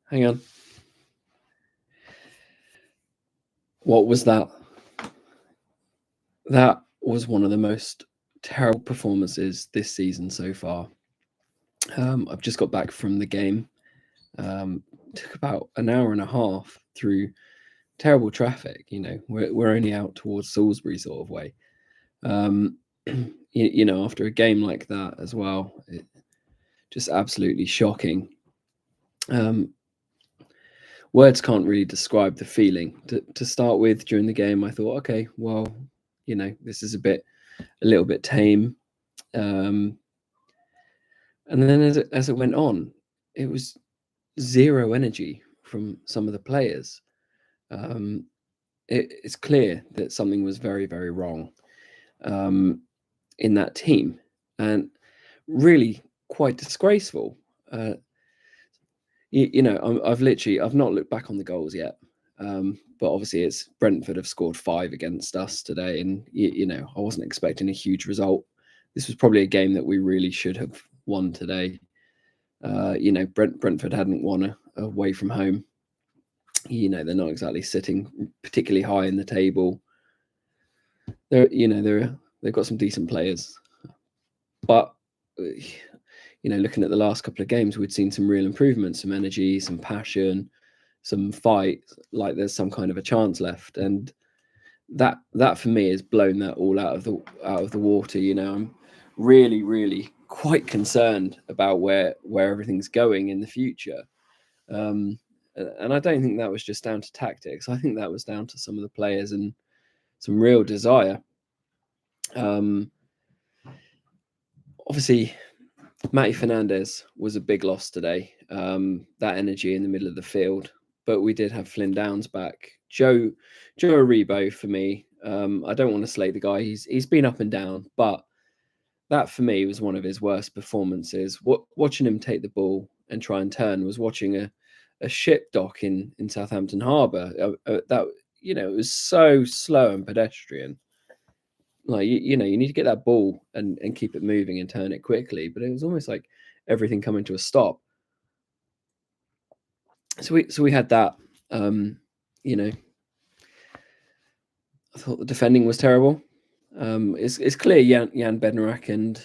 Hang on. What was that? That was one of the most terrible performances this season so far. I've just got back from the game. Took about an hour and a half through terrible traffic. We're only out towards Salisbury sort of way. After a game like that as well, just absolutely shocking. Words can't really describe the feeling. To start with, during the game, I thought, okay, well, this is a little bit tame. And then as it went on, it was zero energy from some of the players. It's clear that something was very, very wrong in that team, and really quite disgraceful. I've not looked back on the goals yet, but obviously it's Brentford have scored 5 against us today, and I wasn't expecting a huge result. This was probably a game that we really should have won today. Brentford hadn't won away from home. They're not exactly sitting particularly high in the table. They've got some decent players, but looking at the last couple of games, we'd seen some real improvements, some energy, some passion, some fight. Like there's some kind of a chance left, and that for me has blown that all out of the water. I'm really, really quite concerned about where everything's going in the future. And I don't think that was just down to tactics. I think that was down to some of the players and some real desire. Obviously, Matty Fernandez was a big loss today. That energy in the middle of the field, but we did have Flynn Downs back. Joe Aribo for me. I don't want to slate the guy. He's been up and down, but that for me was one of his worst performances. Watching him take the ball and try and turn was watching a ship dock in Southampton Harbour. That it was so slow and pedestrian. Like you need to get that ball and keep it moving and turn it quickly. But it was almost like everything coming to a stop. So we had that. I thought the defending was terrible. It's clear Jan Bednarak and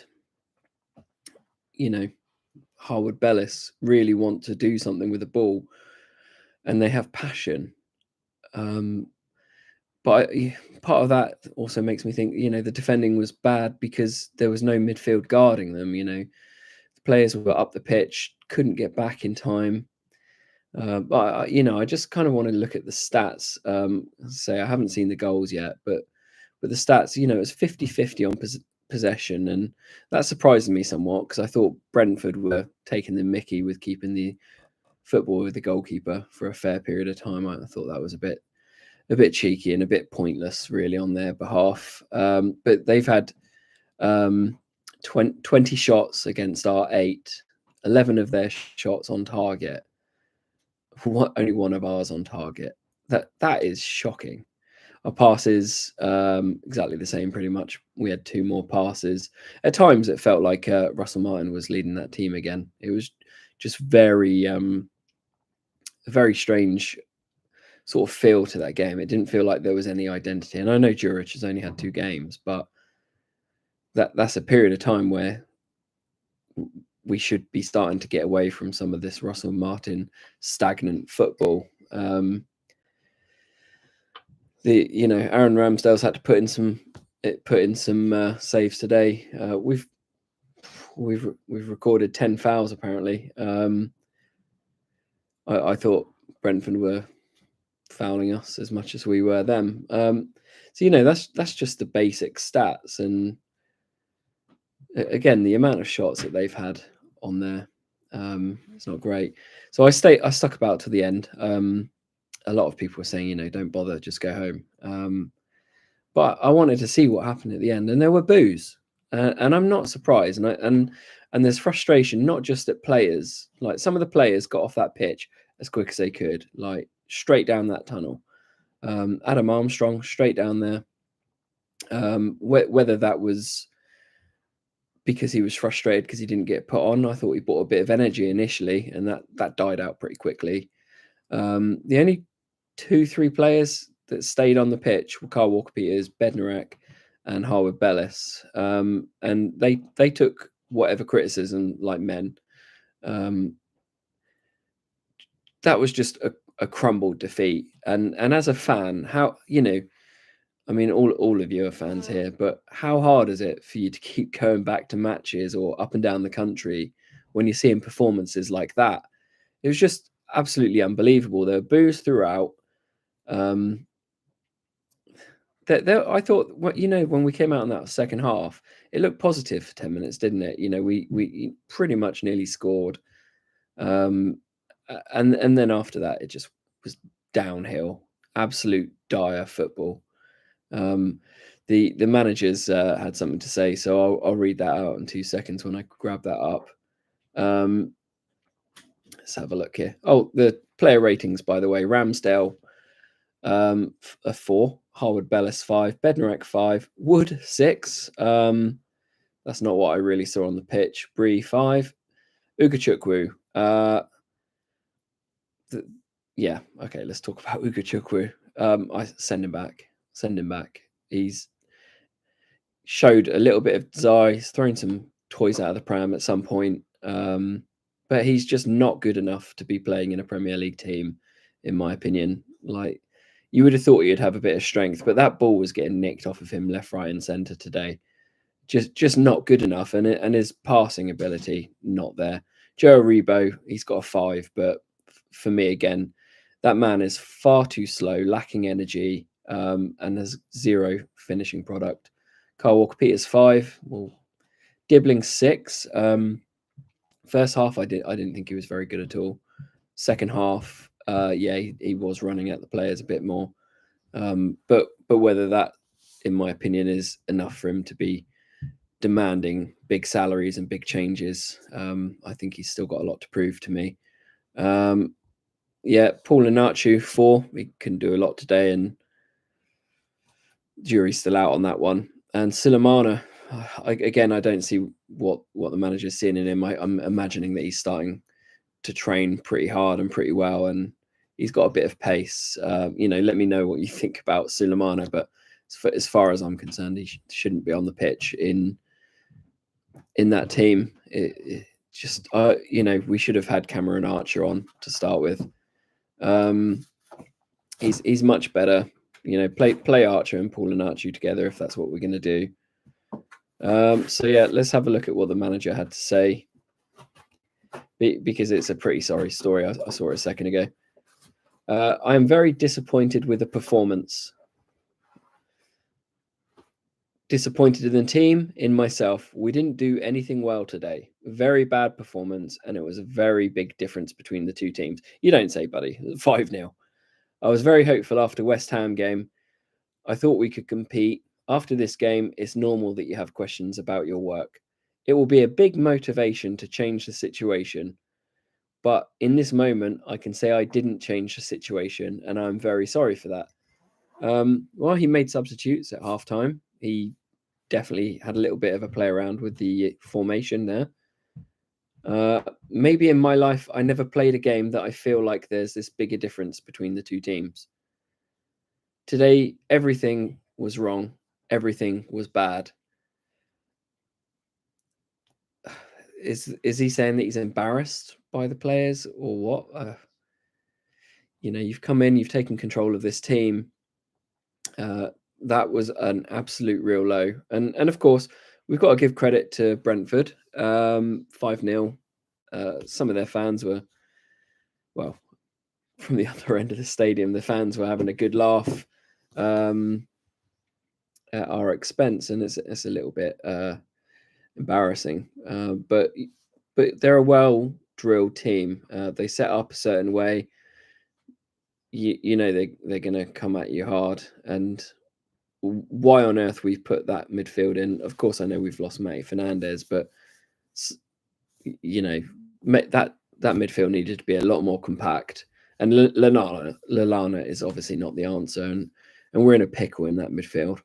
Harwood Bellis really want to do something with the ball, and they have passion. But part of that also makes me think, the defending was bad because there was no midfield guarding them. The players were up the pitch, couldn't get back in time. But I just kind of want to look at the stats. Say I haven't seen the goals yet, but the stats, it's 50-50 on possession, and that surprised me somewhat because I thought Brentford were taking the mickey with keeping the football with the goalkeeper for a fair period of time. I thought that was a bit cheeky and a bit pointless, really, on their behalf. But they've had 20 shots against our 8, 11 of their shots on target. Only one of ours on target. That is shocking. Our passes exactly the same, pretty much. We had 2 more passes. At times, it felt like Russell Martin was leading that team again. It was just very strange sort of feel to that game. It didn't feel like there was any identity. And I know Juric has only had 2 games, but that's a period of time where we should be starting to get away from some of this Russell Martin stagnant football. Aaron Ramsdale's had to put in some saves today. We've recorded 10 fouls apparently. I thought Brentford were fouling us as much as we were them. That's just the basic stats, and again, the amount of shots that they've had on there, it's not great. So I stuck about to the end. A lot of people were saying, don't bother, just go home. But I wanted to see what happened at the end, and there were boos, and I'm not surprised. And there's frustration, not just at players. Like some of the players got off that pitch as quick as they could, like straight down that tunnel. Adam Armstrong straight down there. Whether that was because he was frustrated because he didn't get put on. I thought he brought a bit of energy initially, and that died out pretty quickly. The only 2-3 players that stayed on the pitch were Kyle Walker-Peters, Bednarek, and Harwood Bellis, and they took whatever criticism like men. That was just a crumbled defeat, and as a fan, how I mean, all of you are fans here, but how hard is it for you to keep going back to matches or up and down the country when you're seeing performances like that? It was just absolutely unbelievable. There were boos throughout. I thought, when we came out in that second half, it looked positive for 10 minutes, didn't it? We pretty much nearly scored. And then after that, it just was downhill, absolute dire football. The managers had something to say, so I'll read that out in 2 seconds when I grab that up. Let's have a look here. Oh, the player ratings, by the way: Ramsdale a 4, Harwood Bellis 5, Bednarek 5, Wood 6. That's not what I really saw on the pitch. Bree 5, Ugachukwu. Yeah, okay, let's talk about Ugachukwu. I send him back. Send him back. He's showed a little bit of desire. He's thrown some toys out of the pram at some point, but he's just not good enough to be playing in a Premier League team, in my opinion. Like, you would have thought he'd have a bit of strength, but that ball was getting nicked off of him left, right, and centre today. Just not good enough, and his passing ability not there. Joe Aribo, he's got a 5, but for me, again, that man is far too slow, lacking energy, and has 0 finishing product. Kyle Walker-Peters 5, well, Dibbling 6. First half, I didn't think he was very good at all. Second half, he was running at the players a bit more, but whether that, in my opinion, is enough for him to be demanding big salaries and big changes, I think he's still got a lot to prove to me. Paul Iheanacho 4. He couldn't do a lot today, and Jury's still out on that one. And Silamana, I don't see what the manager's seeing in him. I'm imagining that he's starting to train pretty hard and pretty well, and he's got a bit of pace. Let me know what you think about Silamana, but as far as I'm concerned, he shouldn't be on the pitch in that team. We should have had Cameron Archer on to start with. He's much better. Play Archer and Paul Iheanacho together if that's what we're going to do. Let's have a look at what the manager had to say, because it's a pretty sorry story. I saw it a second ago. I am very disappointed with the performance. Disappointed in the team, in myself. We didn't do anything well today. Very bad performance, and it was a very big difference between the two teams. You don't say, buddy. 5-0. I was very hopeful after West Ham game. I thought we could compete. After this game, it's normal that you have questions about your work. It will be a big motivation to change the situation. But in this moment, I can say I didn't change the situation, and I'm very sorry for that. He made substitutes at halftime. He definitely had a little bit of a play around with the formation there. Maybe in my life, I never played a game that I feel like there's this bigger difference between the two teams. Today, everything was wrong. Everything was bad. Is he saying that he's embarrassed by the players or what? You've come in, you've taken control of this team. That was an absolute real low. And of course, we've got to give credit to Brentford. 5-0. Some of their fans were, from the other end of the stadium, the fans were having a good laugh at our expense, and it's a little bit embarrassing. But they're a well-drilled team. They set up a certain way. They're going to come at you hard, and why on earth we've put that midfield in? Of course, I know we've lost Matty Fernandez, but that midfield needed to be a lot more compact. And Lallana is obviously not the answer, and we're in a pickle in that midfield.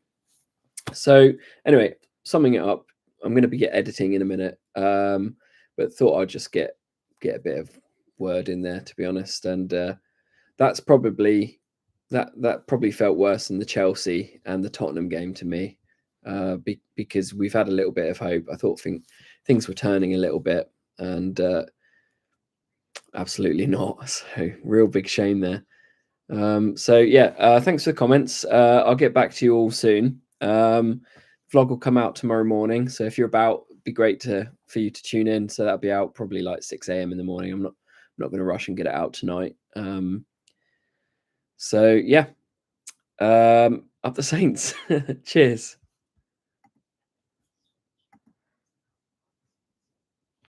So anyway, summing it up, I'm going to be editing in a minute, but thought I'd just get a bit of word in there, to be honest. And that's probably that probably felt worse than the Chelsea and the Tottenham game to me, because we've had a little bit of hope. I thought things were turning a little bit, and absolutely not. So real big shame there. So yeah, thanks for the comments. I'll get back to you all soon. Vlog will come out tomorrow morning, so if you're about, it'd be great for you to tune in. So that'll be out probably like 6 a.m. in the morning. I'm not going to rush and get it out tonight. So yeah, up the Saints. Cheers.